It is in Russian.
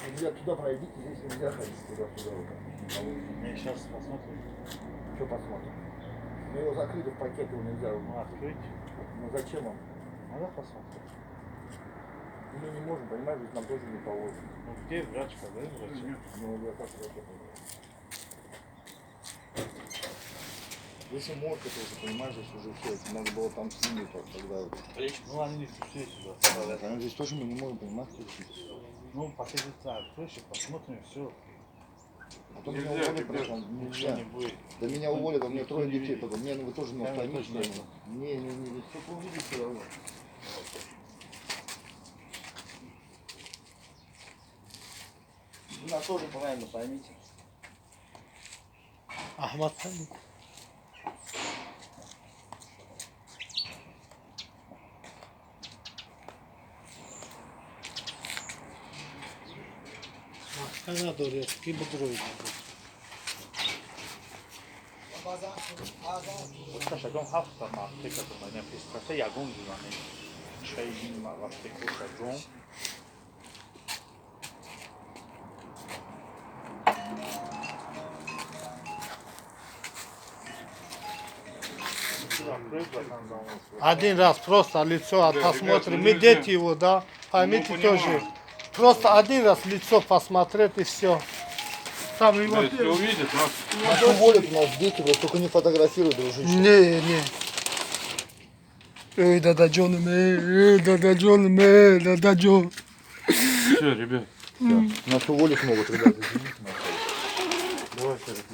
Нельзя туда пройдите, здесь нельзя ходить туда-сюда. Сейчас посмотрим. Что посмотрим? Мы его закрыли в пакет, его нельзя. Открыть. Ну зачем он? Надо посмотреть. Мы не можем, понимаешь, ведь нам тоже не положено. Ну где врачка, да, врач? Ну я как это Если морг, это уже, понимаешь, здесь уже все, надо было там с ними тогда. Ну они не пришли сюда. А здесь тоже мы не можем, понимаешь, Ну пакетица откройся, посмотрим все. а то меня уволят, просто Ничего не будет. Да меня уволят, а у меня трое детей только. Мне, ну вы тоже не Я останетесь. точно Не, все увидите все равно. Вы нас тоже правильно поймите. Ahmet sen Maskana doğru gibi duruyor. Sasha, don't have to mark take up my name. It's say yagun yani. Şey ma vakti koşa drone. Один раз просто лицо посмотрим. Мы дети его, да? Поймите тоже. Просто один раз лицо посмотреть и все. Там его... Если увидят, нас Нас уволят, у нас дети, вы только не фотографируй, дружище. Не. Ey dada canım, ey dada canım, ey dada canım. все, ребят. Нас уволить могут, ребята, извините, нас. Давай, Серег,